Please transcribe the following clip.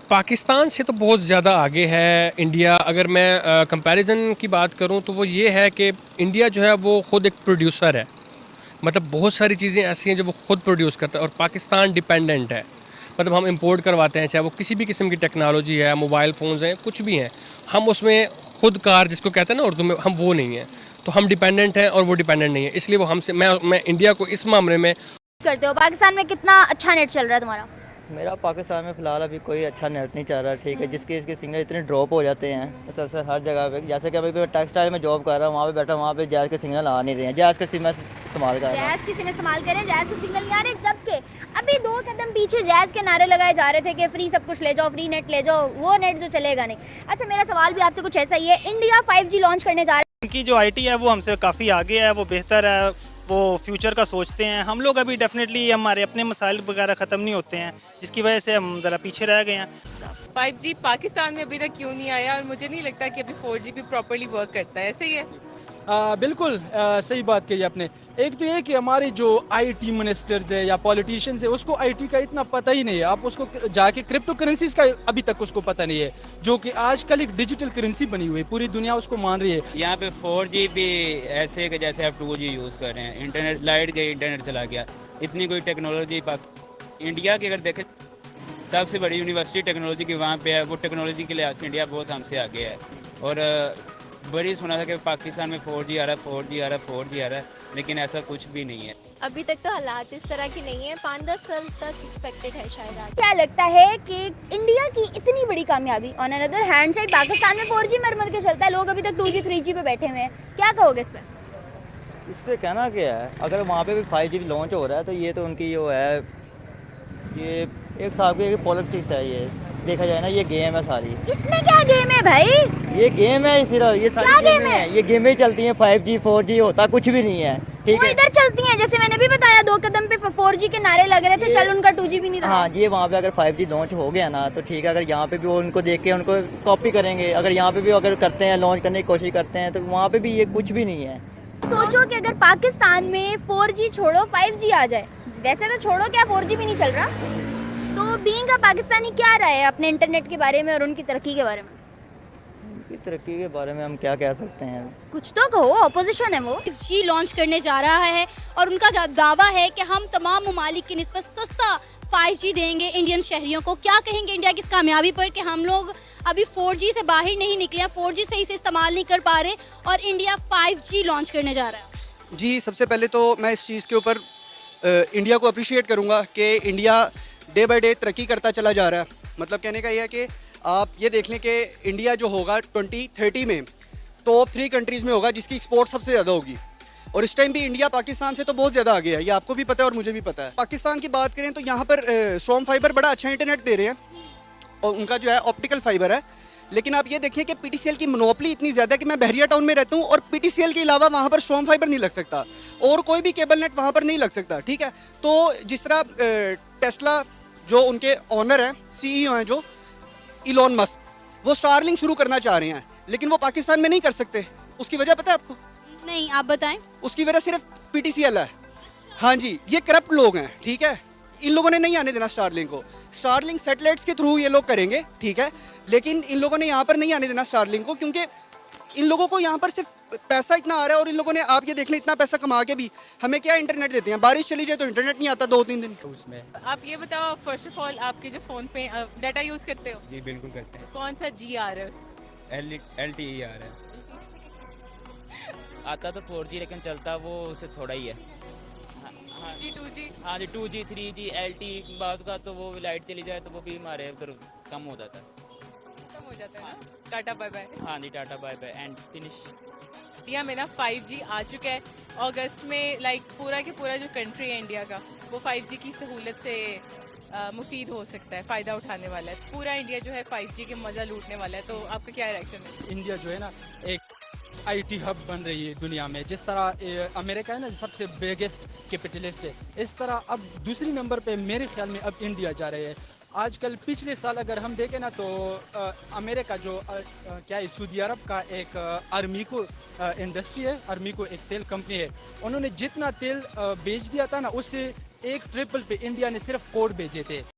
पाकिस्तान से तो बहुत ज़्यादा आगे है इंडिया। अगर मैं कंपैरिजन की बात करूं तो वो ये है कि इंडिया जो है वो ख़ुद एक प्रोड्यूसर है। मतलब बहुत सारी चीज़ें ऐसी हैं जो वो ख़ुद प्रोड्यूस करता है, और पाकिस्तान डिपेंडेंट है। मतलब हम इंपोर्ट करवाते हैं, चाहे वो किसी भी किस्म की टेक्नोलॉजी है, मोबाइल फ़ोन्स हैं, कुछ भी हैं, हम उसमें खुद कार जिसको कहते हैं ना उर्दू में, हम वो नहीं हैं। तो हम डिपेंडेंट हैं और वो डिपेंडेंट नहीं है, इसलिए वो हमसे मैं इंडिया को इस मामले में करते हो। पाकिस्तान में कितना अच्छा नेट चल रहा है तुम्हारा? मेरा पाकिस्तान में फ़िलहाल अभी कोई अच्छा नेट नहीं चल रहा, ठीक है। जिसके इसके सिग्नल इतने ड्रॉप हो जाते हैं असल हर जगह पे। जैसे कि अभी मैं टेक्सटाइल में जॉब कर रहा हूँ, वहाँ पे बैठा, वहाँ पे जैज़ के सिग्नल आ नहीं रहे हैं। जैज़ के सिम इस्तेमाल कर रहा हूँ। जैज़ की सिम इस्तेमाल करें, जैज़ के सिग्नल नहीं आ रहे, जबकि अभी 2 कदम पीछे जैज़ के नारे लगाए जा रहे थे कि फ्री सब कुछ ले जाओ, फ्री नेट ले जाओ, वो नेट जो चलेगा नहीं। अच्छा, मेरा सवाल भी आपसे कुछ ऐसा ही है, इंडिया 5G लॉन्च करने जा रहा है। उनकी जो आईटी है वो हमसे काफ़ी आगे है, वो बेहतर है, वो फ्यूचर का सोचते हैं। हम लोग अभी डेफिनेटली हमारे अपने मसाइल वगैरह ख़त्म नहीं होते हैं, जिसकी वजह से हम ज़रा पीछे रह गए हैं। 5G पाकिस्तान में अभी तक क्यों नहीं आया, और मुझे नहीं लगता कि अभी 4G भी प्रॉपर्ली वर्क करता है। ऐसे ही है। बिल्कुल सही बात कही आपने। एक तो ये कि हमारी जो आईटी मिनिस्टर्स है या पॉलिटिशियंस है, उसको आईटी का इतना पता ही नहीं है। आप उसको जाके क्रिप्टो करेंसीज का अभी तक उसको पता नहीं है, जो कि आजकल एक डिजिटल करेंसी बनी हुई है, पूरी दुनिया उसको मान रही है। यहाँ पे 4G भी ऐसे है कि जैसे आप 2G यूज़ कर रहे हैं। इंटरनेट लाइट गई, इंटरनेट चला गया। इतनी कोई टेक्नोलॉजी इंडिया की अगर देखें, सबसे बड़ी यूनिवर्सिटी टेक्नोलॉजी की वहाँ पे है। वो टेक्नोलॉजी के लिहाज से इंडिया बहुत हमसे आगे है। और बड़ी सुना था कि पाकिस्तान में 4G आ रहा है, 4G आ रहा है, 4G आ रहा है, लेकिन ऐसा कुछ भी नहीं है। अभी तक तो हालात इस तरह की नहीं है, 5-10 साल तक एक्सपेक्टेड है शायद आगे। क्या लगता है कि इंडिया की इतनी बड़ी कामयाबी, on another hand side Pakistan में 4G मर के चलता है, लोग अभी तक 2G 3G पे बैठे हुए हैं, क्या कहोगे इस पर? इस पर कहना क्या है, अगर वहाँ पे भी 5G लॉन्च हो रहा है तो ये तो उनकी जो है, ये एक हिसाब की पॉलिटिक्स है। ये देखा जाए ना, ये गेम है सारी। इसमें क्या गेम है भाई? ये गेम है सिर्फ, ये सारी गेम है। ये गेमें चलती हैं। 5G 4G होता कुछ भी नहीं है, ठीक वो है। इधर चलती हैं, जैसे मैंने भी बताया, 2 कदम पे 4G के नारे लग रहे थे, चल उनका 2G भी नहीं रहा। हाँ, ये वहाँ पे अगर 5G लॉन्च हो गया ना तो ठीक है। अगर यहाँ पे भी वो उनको देख के उनको कॉपी करेंगे, अगर यहाँ पे भी अगर करते हैं, लॉन्च करने की कोशिश करते हैं, तो वहाँ पे भी ये कुछ भी नहीं है। सोचो कि अगर पाकिस्तान में 4G छोड़ो 5G आ जाए, वैसे तो छोड़ो, क्या 4G भी नहीं चल रहा, तो बीइंग अ पाकिस्तानी क्या राय है अपने इंटरनेट के बारे में और उनकी तरक्की के बारे में? उनकी तरक्की के बारे में हम क्या कह सकते हैं? कुछ तो कहो, ऑपोजिशन है वो। 5G लॉन्च करने जा रहा है और उनका दावा है कि हम तमाम ममालिक की निस्बत सस्ता 5G देंगे इंडियन शहरियों को। क्या कहेंगे इंडिया की इस कामयाबी पर कि हम लोग अभी 4G से बाहर नहीं निकले हैं, 4G सही से इस्तेमाल नहीं कर पा रहे, और इंडिया 5G लॉन्च करने जा रहा है? जी, सबसे पहले तो मैं इस चीज़ के ऊपर इंडिया को अप्रिशिएट करूँगा कि इंडिया डे बाय डे तरक्की करता चला जा रहा है। मतलब कहने का यह है कि आप ये देख लें कि इंडिया जो होगा 2030 में टॉप 3 कंट्रीज़ में होगा जिसकी एक्सपोर्ट सबसे ज़्यादा होगी। और इस टाइम भी इंडिया पाकिस्तान से तो बहुत ज़्यादा आगे है, ये आपको भी पता है और मुझे भी पता है। पाकिस्तान की बात करें तो यहाँ पर स्ट्रॉम फाइबर बड़ा अच्छा इंटरनेट दे रहे हैं, और उनका जो है ऑप्टिकल फाइबर है। लेकिन आप ये देखिए कि पीटीसीएल की मोनोपली इतनी ज़्यादा है कि मैं बहरिया टाउन में रहता हूँ और पीटीसीएल के अलावा वहाँ पर स्ट्रॉम फाइबर नहीं लग सकता, और कोई भी केबल नेट वहाँ पर नहीं लग सकता, ठीक है। तो जिस तरह टेस्ला जो उनके ऑनर हैं, सीईओ हैं जो इलॉन मस्क, वो स्टारलिंक शुरू करना चाह रहे हैं, लेकिन वो पाकिस्तान में नहीं कर सकते। उसकी वजह पता है आपको? नहीं, आप बताएं। उसकी वजह सिर्फ पीटीसीएल है। हाँ जी, ये करप्ट लोग हैं, ठीक है। इन लोगों ने नहीं आने देना स्टारलिंक को। स्टारलिंक सैटेलाइट्स के थ्रू ये लोग करेंगे, ठीक है, लेकिन इन लोगों ने यहाँ पर नहीं आने देना स्टारलिंक को, क्योंकि इन लोगों को यहाँ पर सिर्फ पैसा इतना आ रहा है। और इन लोगों ने, आप ये देख लें, इतना पैसा कमा के भी हमें क्या इंटरनेट देते हैं, बारिश चली जाए तो इंटरनेट नहीं आता 2-3 दिन उसमें। आप ये बताओ, फर्स्ट ऑफ ऑल आपके जो फ़ोन पे डाटा यूज़ करते हो? जी बिल्कुल करते हैं। कौन सा जी आ रहा है उसमें? LTE आ रहा है। आता तो 4G लेकिन चलता वो उससे थोड़ा ही है। हाँ जी 2G? हाँ जी, 2G 3G LTE बाज़ का तो वो लाइट चली जाए तो वो भी हमारे उधर कम हो जाता है। खत्म हो जाता है ना? Tata bye bye. हाँ जी, tata bye bye and finish. India में ना 5G आ चुका है अगस्त में। लाइक पूरा के पूरा जो कंट्री है इंडिया का, वो 5G की सहूलत से मुफीद हो सकता है, फ़ायदा उठाने वाला है। पूरा इंडिया जो है 5G के मज़ा लूटने वाला है। तो आपका क्या रिएक्शन है? इंडिया जो है ना, एक आईटी हब बन रही है दुनिया में। जिस तरह अमेरिका है ना सबसे बिगेस्ट कैपिटलिस्ट है, इस तरह अब दूसरी नंबर पे मेरे ख्याल में अब इंडिया जा रहे हैं। आजकल पिछले साल अगर हम देखें ना तो अमेरिका जो क्या है, सऊदी अरब का एक अरमीको इंडस्ट्री है, अरमीको एक तेल कंपनी है, उन्होंने जितना तेल बेच दिया था ना, उससे 1 ट्रिपल पे इंडिया ने सिर्फ कोड भेजे थे।